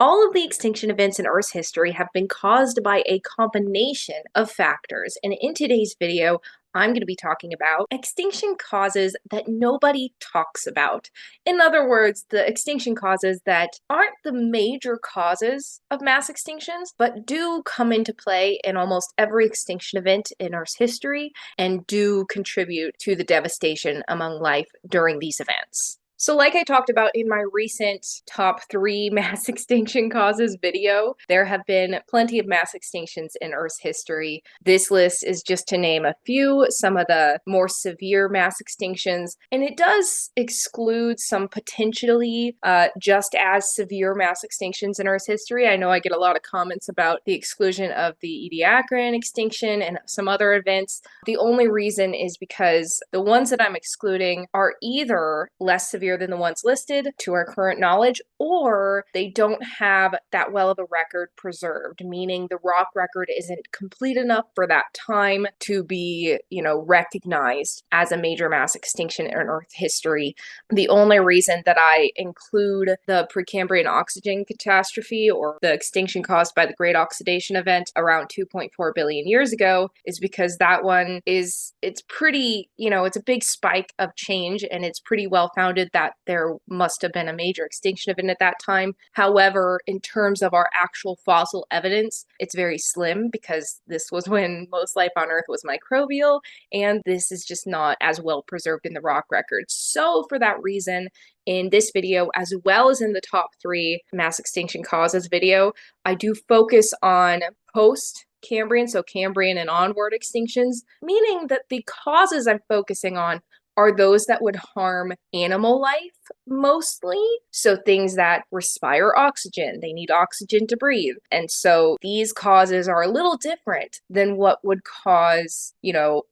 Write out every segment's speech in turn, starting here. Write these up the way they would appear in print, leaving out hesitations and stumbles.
All of the extinction events in Earth's history have been caused by a combination of factors, and in today's video, I'm going to be talking about extinction causes that nobody talks about. In other words, the extinction causes that aren't the major causes of mass extinctions, but do come into play in almost every extinction event in Earth's history and do contribute to the devastation among life during these events. So like I talked about in my recent top 3 mass extinction causes video, there have been plenty of mass extinctions in Earth's history. This list is just to name a few, some of the more severe mass extinctions, and it does exclude some potentially just as severe mass extinctions in Earth's history. I know I get a lot of comments about the exclusion of the Ediacaran extinction and some other events. The only reason is because the ones that I'm excluding are either less severe than the ones listed to our current knowledge, or they don't have that well of a record preserved, meaning the rock record isn't complete enough for that time to be, recognized as a major mass extinction in Earth history. The only reason that I include the Precambrian oxygen catastrophe, or the extinction caused by the Great Oxidation Event around 2.4 billion years ago, is because that one it's pretty, it's a big spike of change, and it's pretty well founded that there must have been a major extinction event at that time. However, in terms of our actual fossil evidence, it's very slim because this was when most life on Earth was microbial, and this is just not as well preserved in the rock record. So for that reason, in this video, as well as in the top 3 mass extinction causes video, I do focus on post-Cambrian, so Cambrian and onward extinctions, meaning that the causes I'm focusing on are those that would harm animal life mostly. So things that respire oxygen, they need oxygen to breathe. And so these causes are a little different than what would cause,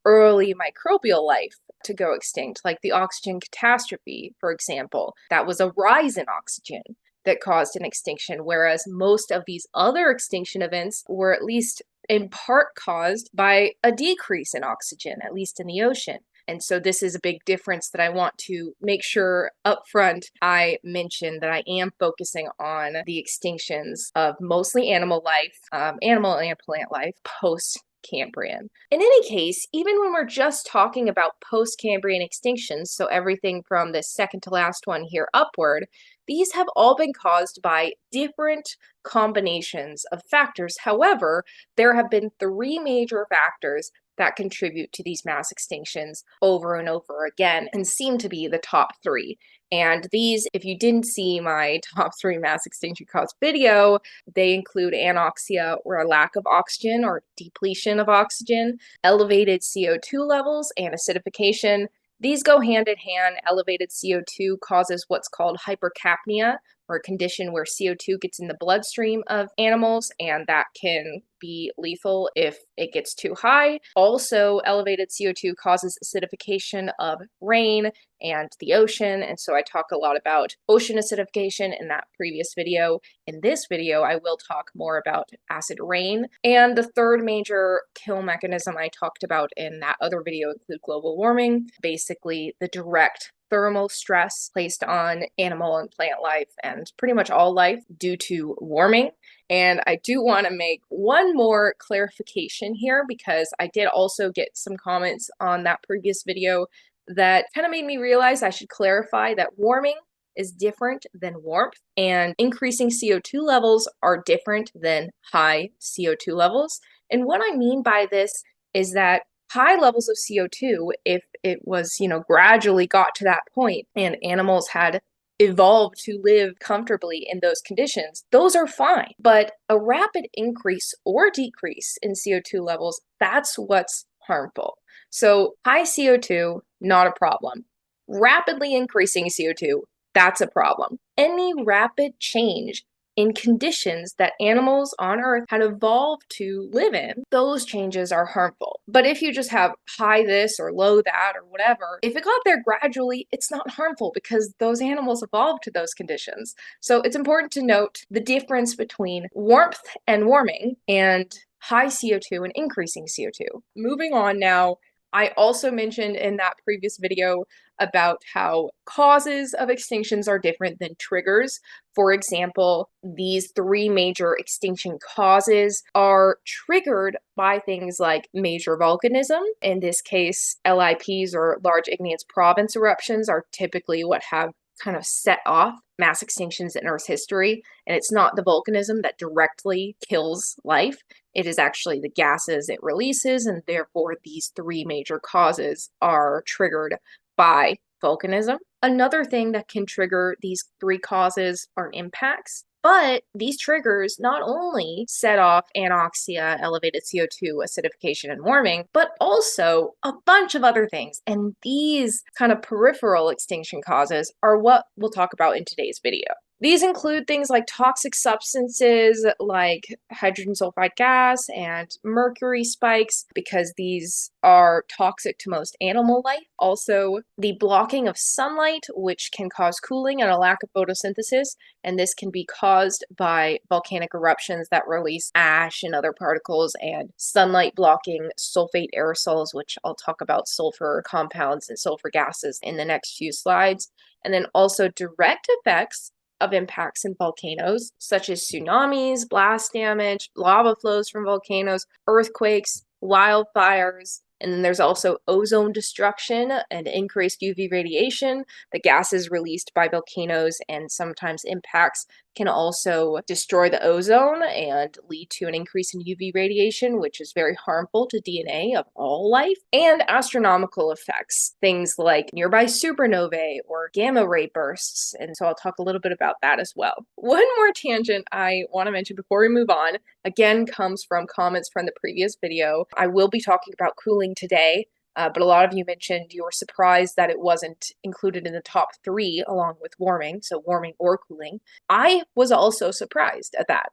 early microbial life to go extinct, like the oxygen catastrophe, for example. That was a rise in oxygen that caused an extinction, whereas most of these other extinction events were at least in part caused by a decrease in oxygen, at least in the ocean. And so this is a big difference that I want to make sure up front I mention, that I am focusing on the extinctions of mostly animal life, animal and plant life, post-Cambrian. In any case, even when we're just talking about post-Cambrian extinctions, so everything from the second to last one here upward, these have all been caused by different combinations of factors. However, there have been 3 major factors that contribute to these mass extinctions over and over again and seem to be the top 3. And these, if you didn't see my top 3 mass extinction cause video, they include anoxia, or a lack of oxygen or depletion of oxygen, elevated CO2 levels, and acidification. These go hand in hand. Elevated CO2 causes what's called hypercapnia, or a condition where CO2 gets in the bloodstream of animals, and that can be lethal if it gets too high. Also, elevated CO2 causes acidification of rain and the ocean, and so I talk a lot about ocean acidification in that previous video. In this video, I will talk more about acid rain. And the third major kill mechanism I talked about in that other video include global warming, basically the direct thermal stress placed on animal and plant life and pretty much all life due to warming. And I do want to make one more clarification here, because I did also get some comments on that previous video that kind of made me realize I should clarify that warming is different than warmth, and increasing CO2 levels are different than high CO2 levels. And what I mean by this is that high levels of CO2, if it was, gradually got to that point and animals had evolved to live comfortably in those conditions, those are fine. But a rapid increase or decrease in CO2 levels, that's what's harmful. So high CO2, not a problem. Rapidly increasing CO2, that's a problem. Any rapid change in conditions that animals on Earth had evolved to live in, those changes are harmful. But if you just have high this or low that or whatever, if it got there gradually, it's not harmful because those animals evolved to those conditions. So it's important to note the difference between warmth and warming and high CO2 and increasing CO2. Moving on now, I also mentioned in that previous video about how causes of extinctions are different than triggers. For example, these three major extinction causes are triggered by things like major volcanism. In this case, LIPs, or large igneous province eruptions, are typically what have kind of set off mass extinctions in Earth's history. And it's not the volcanism that directly kills life. It is actually the gases it releases, and therefore these three major causes are triggered by volcanism. Another thing that can trigger these three causes are impacts. But these triggers not only set off anoxia, elevated CO2, acidification, and warming, but also a bunch of other things. And these kind of peripheral extinction causes are what we'll talk about in today's video. These include things like toxic substances like hydrogen sulfide gas and mercury spikes, because these are toxic to most animal life. Also, the blocking of sunlight, which can cause cooling and a lack of photosynthesis, and this can be caused by volcanic eruptions that release ash and other particles, and sunlight blocking sulfate aerosols, which I'll talk about sulfur compounds and sulfur gases in the next few slides. And then also direct effects of impacts in volcanoes, such as tsunamis, blast damage, lava flows from volcanoes, earthquakes, wildfires. And then there's also ozone destruction and increased UV radiation. The gases released by volcanoes and sometimes impacts can also destroy the ozone and lead to an increase in UV radiation, which is very harmful to DNA of all life. And astronomical effects, things like nearby supernovae or gamma ray bursts. And so I'll talk a little bit about that as well. One more tangent I want to mention before we move on, again, comes from comments from the previous video. I will be talking about cooling today. But a lot of you mentioned you were surprised that it wasn't included in the top 3 along with warming, so warming or cooling. I was also surprised at that.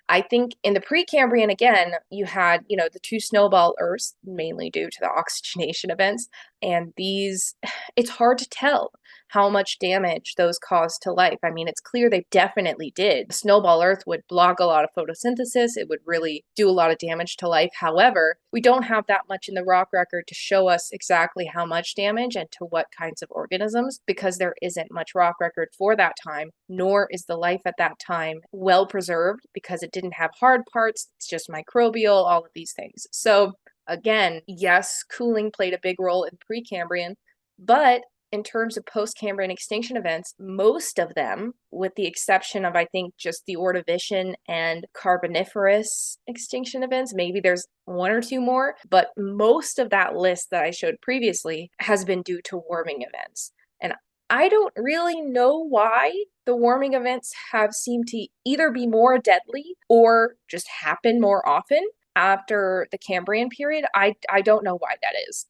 I think in the Precambrian, again, you had, the 2 snowball Earths, mainly due to the oxygenation events, and these, it's hard to tell how much damage those caused to life. I mean, it's clear they definitely did. Snowball Earth would block a lot of photosynthesis. It would really do a lot of damage to life. However, we don't have that much in the rock record to show us exactly how much damage and to what kinds of organisms, because there isn't much rock record for that time, nor is the life at that time well preserved because it didn't have hard parts. It's just microbial, all of these things. So again, yes, cooling played a big role in Precambrian, but in terms of post-Cambrian extinction events, most of them, with the exception of, I think, just the Ordovician and Carboniferous extinction events, maybe there's 1 or 2 more, but most of that list that I showed previously has been due to warming events. And I don't really know why the warming events have seemed to either be more deadly or just happen more often after the Cambrian period. I don't know why that is.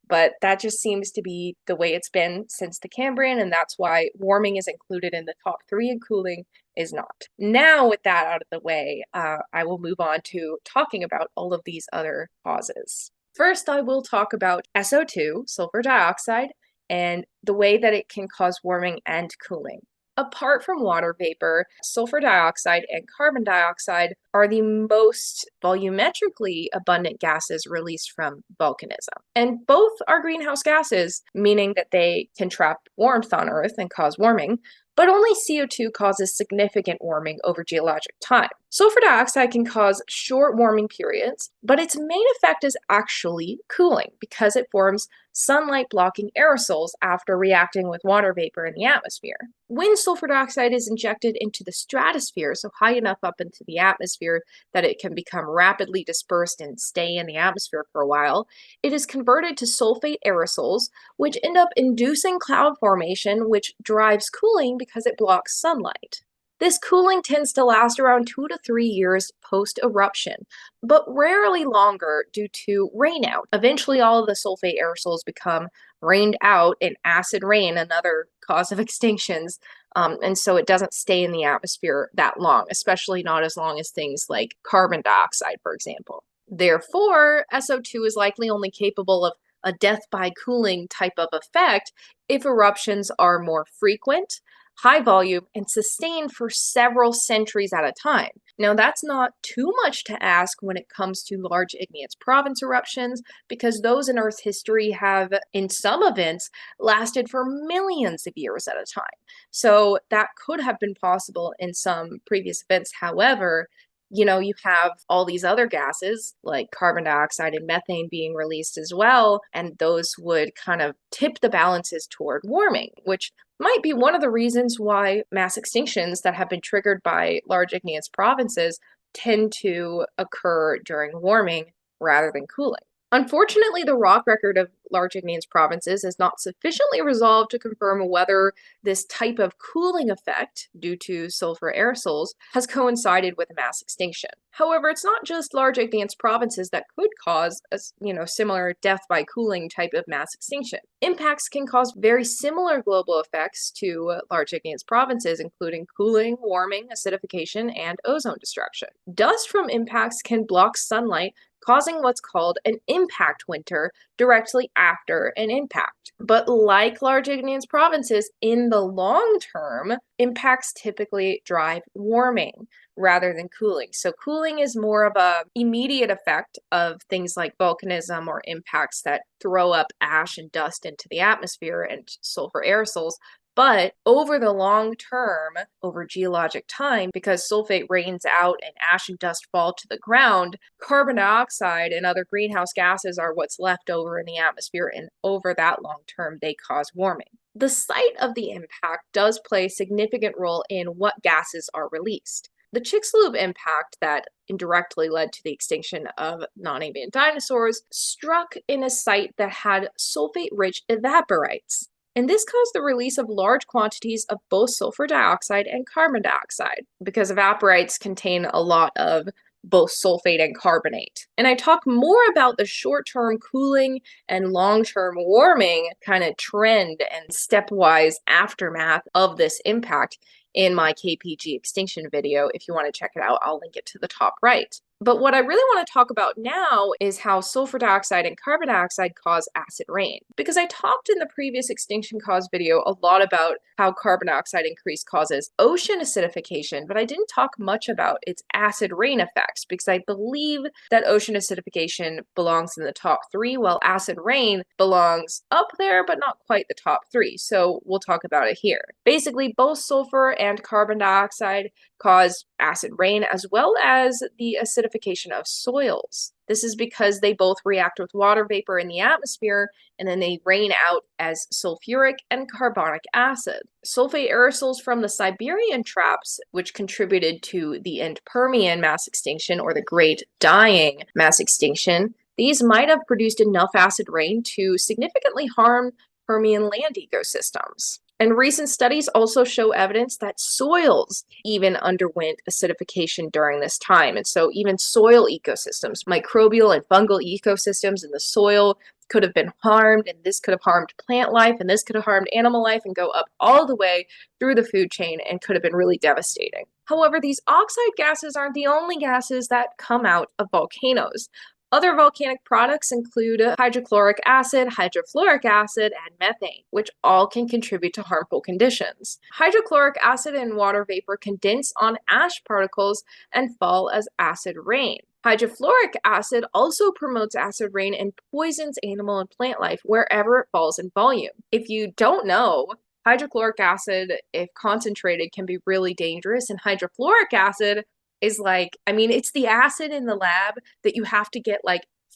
But that just seems to be the way it's been since the Cambrian, and that's why warming is included in the top 3 and cooling is not. Now, with that out of the way, I will move on to talking about all of these other causes. First, I will talk about SO2, sulfur dioxide, and the way that it can cause warming and cooling. Apart from water vapor, sulfur dioxide and carbon dioxide are the most volumetrically abundant gases released from volcanism. And both are greenhouse gases, meaning that they can trap warmth on Earth and cause warming, but only CO2 causes significant warming over geologic time. Sulfur dioxide can cause short warming periods, but its main effect is actually cooling because it forms sunlight-blocking aerosols after reacting with water vapor in the atmosphere. When sulfur dioxide is injected into the stratosphere, so high enough up into the atmosphere that it can become rapidly dispersed and stay in the atmosphere for a while, it is converted to sulfate aerosols, which end up inducing cloud formation, which drives cooling because it blocks sunlight. This cooling tends to last around 2 to 3 years post-eruption, but rarely longer due to rainout. Eventually, all of the sulfate aerosols become rained out in acid rain, another cause of extinctions, and so it doesn't stay in the atmosphere that long, especially not as long as things like carbon dioxide, for example. Therefore, SO2 is likely only capable of a death by cooling type of effect if eruptions are more frequent, high volume, and sustained for several centuries at a time. Now, that's not too much to ask when it comes to large igneous province eruptions, because those in Earth's history have, in some events, lasted for millions of years at a time. So that could have been possible in some previous events. However, you have all these other gases like carbon dioxide and methane being released as well, and those would kind of tip the balances toward warming, which might be one of the reasons why mass extinctions that have been triggered by large igneous provinces tend to occur during warming rather than cooling. Unfortunately, the rock record of large igneous provinces is not sufficiently resolved to confirm whether this type of cooling effect due to sulfur aerosols has coincided with a mass extinction. However, it's not just large igneous provinces that could cause a similar death by cooling type of mass extinction. Impacts can cause very similar global effects to large igneous provinces, including cooling, warming, acidification, and ozone destruction. Dust from impacts can block sunlight, causing what's called an impact winter directly after an impact. But like large igneous provinces, in the long term, impacts typically drive warming rather than cooling. So cooling is more of a immediate effect of things like volcanism or impacts that throw up ash and dust into the atmosphere and sulfur aerosols. But over the long term, over geologic time, because sulfate rains out and ash and dust fall to the ground, carbon dioxide and other greenhouse gases are what's left over in the atmosphere, and over that long term, they cause warming. The site of the impact does play a significant role in what gases are released. The Chicxulub impact that indirectly led to the extinction of non-avian dinosaurs struck in a site that had sulfate-rich evaporites. And this caused the release of large quantities of both sulfur dioxide and carbon dioxide, because evaporites contain a lot of both sulfate and carbonate. And I talk more about the short-term cooling and long-term warming kind of trend and stepwise aftermath of this impact in my KPG extinction video. If you want to check it out, I'll link it to the top right. But what I really want to talk about now is how sulfur dioxide and carbon dioxide cause acid rain. Because I talked in the previous extinction cause video a lot about how carbon dioxide increase causes ocean acidification, but I didn't talk much about its acid rain effects, because I believe that ocean acidification belongs in the top 3, while acid rain belongs up there, but not quite the top 3. So we'll talk about it here. Basically, both sulfur and carbon dioxide cause acid rain, as well as the acidification of soils. This is because they both react with water vapor in the atmosphere, and then they rain out as sulfuric and carbonic acid. Sulfate aerosols from the Siberian traps, which contributed to the end Permian mass extinction, or the Great Dying mass extinction, these might have produced enough acid rain to significantly harm Permian land ecosystems. And recent studies also show evidence that soils even underwent acidification during this time. And so even soil ecosystems, microbial and fungal ecosystems in the soil, could have been harmed, and this could have harmed plant life, and this could have harmed animal life, and go up all the way through the food chain, and could have been really devastating. However, these oxide gases aren't the only gases that come out of volcanoes. Other volcanic products include hydrochloric acid, hydrofluoric acid, and methane, which all can contribute to harmful conditions. Hydrochloric acid and water vapor condense on ash particles and fall as acid rain. Hydrofluoric acid also promotes acid rain and poisons animal and plant life wherever it falls in volume. If you don't know, hydrochloric acid, if concentrated, can be really dangerous, and hydrofluoric acid is it's the acid in the lab that you have to get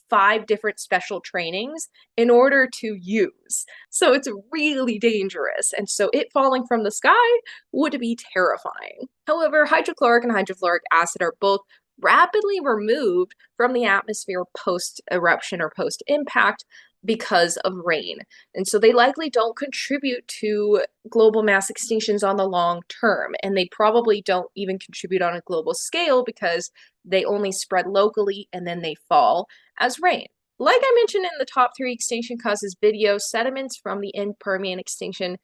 5 different special trainings in order to use. So it's really dangerous. And so it falling from the sky would be terrifying. However, hydrochloric and hydrofluoric acid are both rapidly removed from the atmosphere post-eruption or post-impact because of rain. And so they likely don't contribute to global mass extinctions on the long term. And they probably don't even contribute on a global scale, because they only spread locally and then they fall as rain. Like I mentioned in the top 3 extinction causes video, sediments from the end Permian extinction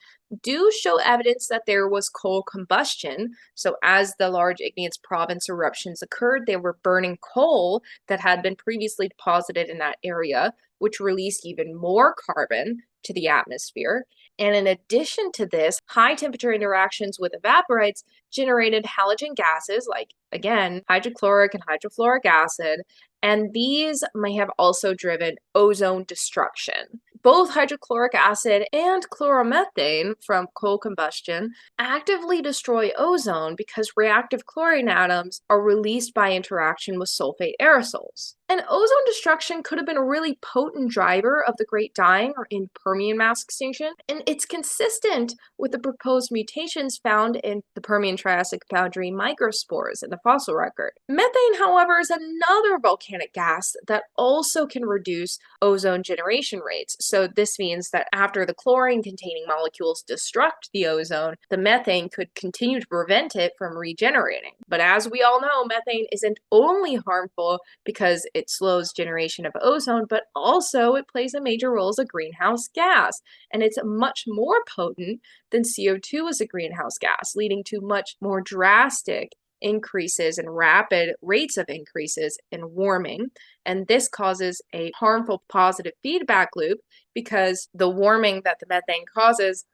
do show evidence that there was coal combustion. So as the large igneous province eruptions occurred, they were burning coal that had been previously deposited in that area, which released even more carbon to the atmosphere. And in addition to this, high temperature interactions with evaporites generated halogen gases like, again, hydrochloric and hydrofluoric acid, and these may have also driven ozone destruction. Both hydrochloric acid and chloromethane from coal combustion actively destroy ozone because reactive chlorine atoms are released by interaction with sulfate aerosols. And ozone destruction could have been a really potent driver of the Great Dying or in Permian mass extinction, and it's consistent with the proposed mutations found in the Permian-Triassic boundary microspores in the fossil record. Methane, however, is another volcanic gas that also can reduce ozone generation rates. So this means that after the chlorine-containing molecules destruct the ozone, the methane could continue to prevent it from regenerating. But as we all know, methane isn't only harmful because it slows generation of ozone, but also it plays a major role as a greenhouse gas, and it's much more potent than CO2 as a greenhouse gas, leading to much more drastic increases and rapid rates of increases in warming. And this causes a harmful positive feedback loop because the warming that the methane causes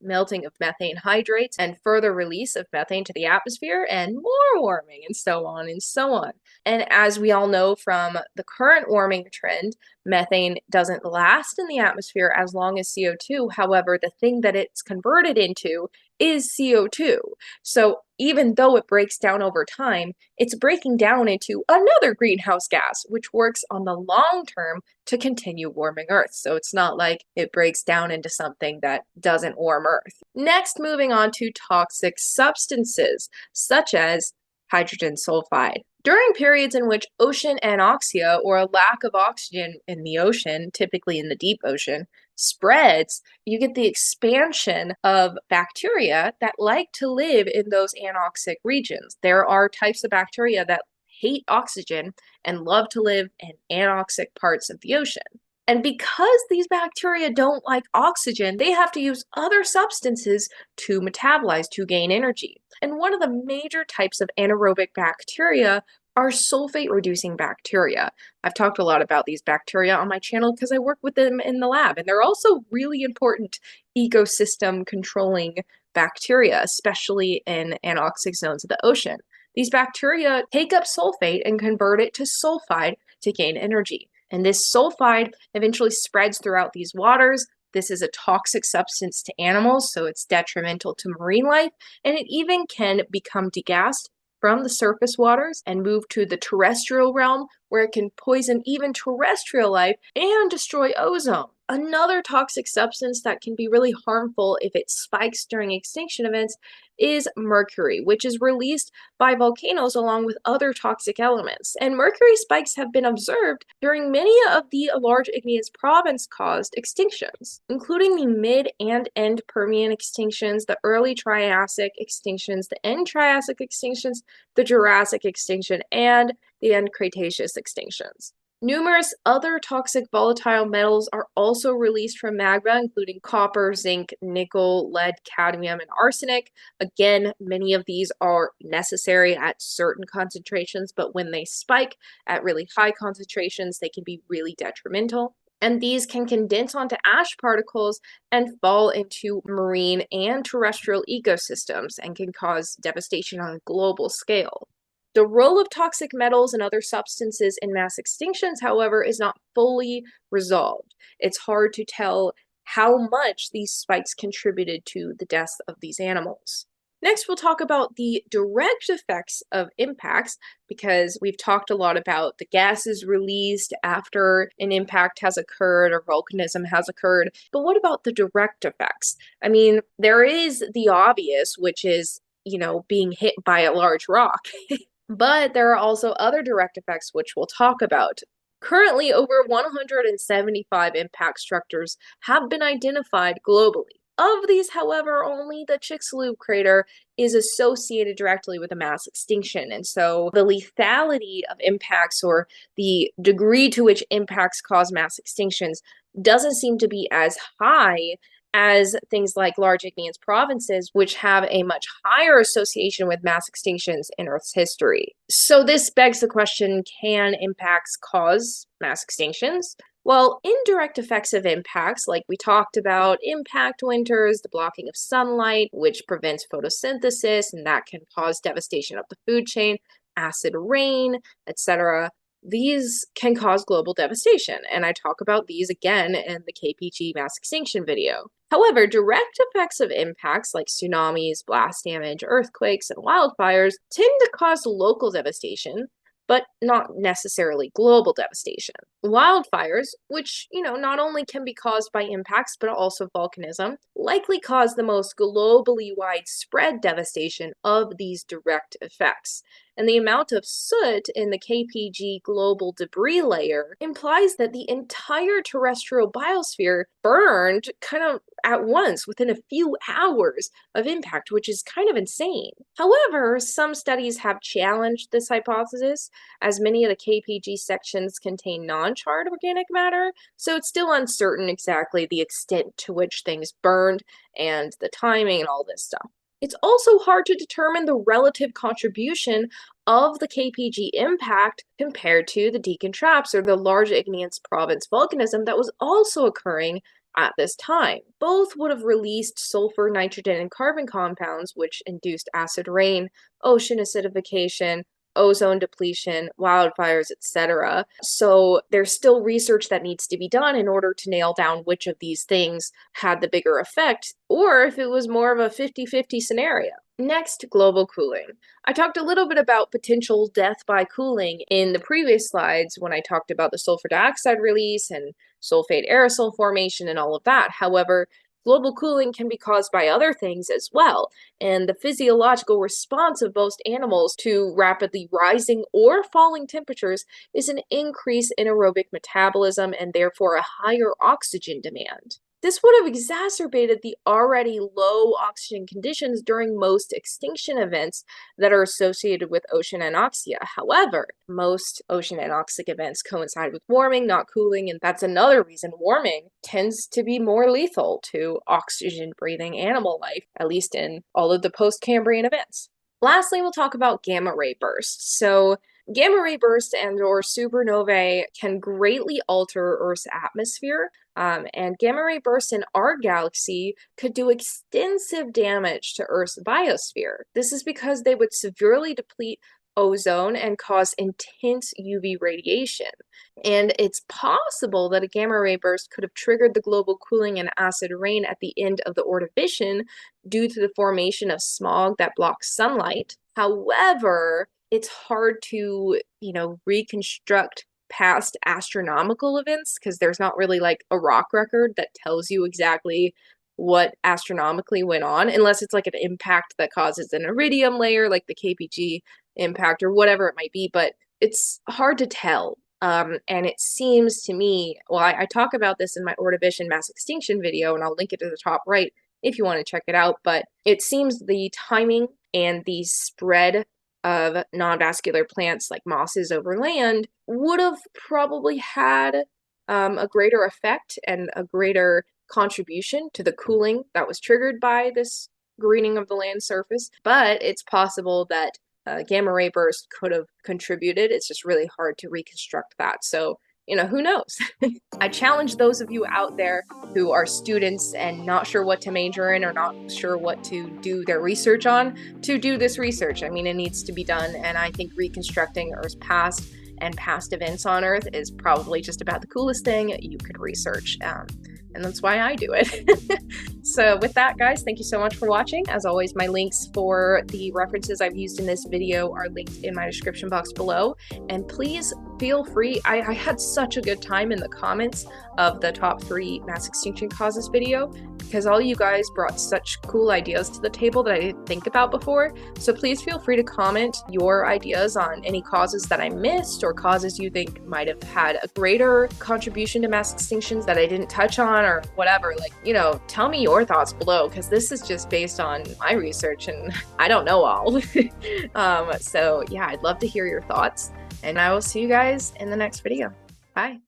melting of methane hydrates and further release of methane to the atmosphere and more warming and so on and so on. And as we all know from the current warming trend, methane doesn't last in the atmosphere as long as CO2. However, the thing that it's converted into is CO2. So even though it breaks down over time, it's breaking down into another greenhouse gas, which works on the long term to continue warming Earth. So it's not like it breaks down into something that doesn't warm Earth. Next, moving on to toxic substances, such as hydrogen sulfide. During periods in which ocean anoxia, or a lack of oxygen in the ocean, typically in the deep ocean, spreads, you get the expansion of bacteria that like to live in those anoxic regions. There are types of bacteria that hate oxygen and love to live in anoxic parts of the ocean. And because these bacteria don't like oxygen, they have to use other substances to metabolize, to gain energy. And one of the major types of anaerobic bacteria are sulfate-reducing bacteria. I've talked a lot about these bacteria on my channel because I work with them in the lab, and they're also really important ecosystem controlling bacteria, especially in anoxic zones of the ocean. These bacteria take up sulfate and convert it to sulfide to gain energy. And this sulfide eventually spreads throughout these waters. This is a toxic substance to animals, so it's detrimental to marine life, and it even can become degassed from the surface waters and move to the terrestrial realm, where it can poison even terrestrial life and destroy ozone. Another toxic substance that can be really harmful if it spikes during extinction events is mercury, which is released by volcanoes along with other toxic elements. And mercury spikes have been observed during many of the large igneous province-caused extinctions, including the mid and end Permian extinctions, the early Triassic extinctions, the end Triassic extinctions, the Jurassic extinction, and the end Cretaceous extinctions. Numerous other toxic volatile metals are also released from magma, including copper, zinc, nickel, lead, cadmium, and arsenic. Again, many of these are necessary at certain concentrations, but when they spike at really high concentrations, they can be really detrimental. And these can condense onto ash particles and fall into marine and terrestrial ecosystems and can cause devastation on a global scale. The role of toxic metals and other substances in mass extinctions, however, is not fully resolved. It's hard to tell how much these spikes contributed to the deaths of these animals. Next, we'll talk about the direct effects of impacts, because we've talked a lot about the gases released after an impact has occurred or volcanism has occurred. But what about the direct effects? I mean, there is the obvious, which is, being hit by a large rock. But there are also other direct effects which we'll talk about. Currently, over 175 impact structures have been identified globally. Of these, however, only the Chicxulub crater is associated directly with a mass extinction, and so the lethality of impacts, or the degree to which impacts cause mass extinctions, doesn't seem to be as high as things like large igneous provinces, which have a much higher association with mass extinctions in Earth's history. So this begs the question, can impacts cause mass extinctions? Well, indirect effects of impacts, like we talked about, impact winters, the blocking of sunlight, which prevents photosynthesis, and that can cause devastation of the food chain, acid rain, etc. These can cause global devastation, and I talk about these again in the KPG mass extinction video. However, direct effects of impacts like tsunamis, blast damage, earthquakes, and wildfires tend to cause local devastation, but not necessarily global devastation. Wildfires, which, not only can be caused by impacts but also volcanism, likely cause the most globally widespread devastation of these direct effects. And the amount of soot in the KPG global debris layer implies that the entire terrestrial biosphere burned kind of at once within a few hours of impact, which is kind of insane. However, some studies have challenged this hypothesis, as many of the KPG sections contain non-charred organic matter, so it's still uncertain exactly the extent to which things burned and the timing and all this stuff. It's also hard to determine the relative contribution of the KPG impact compared to the Deakin Traps or the large igneous province volcanism that was also occurring at this time. Both would have released sulfur, nitrogen, and carbon compounds, which induced acid rain, ocean acidification, ozone depletion, wildfires, etc. So there's still research that needs to be done in order to nail down which of these things had the bigger effect, or if it was more of a 50-50 scenario. Next, global cooling. I talked a little bit about potential death by cooling in the previous slides when I talked about the sulfur dioxide release and sulfate aerosol formation and all of that. However, global cooling can be caused by other things as well, and the physiological response of most animals to rapidly rising or falling temperatures is an increase in aerobic metabolism and therefore a higher oxygen demand. This would have exacerbated the already low oxygen conditions during most extinction events that are associated with ocean anoxia. However, most ocean anoxic events coincide with warming, not cooling, and that's another reason warming tends to be more lethal to oxygen-breathing animal life, at least in all of the post-Cambrian events. Lastly, we'll talk about gamma ray bursts. So gamma ray bursts and/or supernovae can greatly alter Earth's atmosphere, and gamma ray bursts in our galaxy could do extensive damage to Earth's biosphere. This is because they would severely deplete ozone and cause intense UV radiation. And it's possible that a gamma ray burst could have triggered the global cooling and acid rain at the end of the Ordovician due to the formation of smog that blocks sunlight. However, it's hard to, reconstruct past astronomical events because there's not really like a rock record that tells you exactly what astronomically went on, unless it's like an impact that causes an iridium layer, like the KPG impact or whatever it might be, but it's hard to tell. And it seems to me, well, I talk about this in my Ordovician mass extinction video, and I'll link it to the top right if you want to check it out, but it seems the timing and the spread of non-vascular plants like mosses over land would have probably had a greater effect and a greater contribution to the cooling that was triggered by this greening of the land surface. But it's possible that gamma ray burst could have contributed. It's just really hard to reconstruct that. So, who knows? I challenge those of you out there who are students and not sure what to major in or not sure what to do their research on to do this research. I mean, it needs to be done, and I think reconstructing Earth's past and past events on Earth is probably just about the coolest thing you could research. And that's why I do it. So with that, guys, thank you so much for watching. As always, my links for the references I've used in this video are linked in my description box below. And please feel free. I had such a good time in the comments of the top 3 mass extinction causes video because all you guys brought such cool ideas to the table that I didn't think about before. So please feel free to comment your ideas on any causes that I missed or causes you think might have had a greater contribution to mass extinctions that I didn't touch on or whatever. Like, tell me your thoughts below because this is just based on my research and I don't know all. So yeah, I'd love to hear your thoughts, and I will see you guys in the next video. Bye.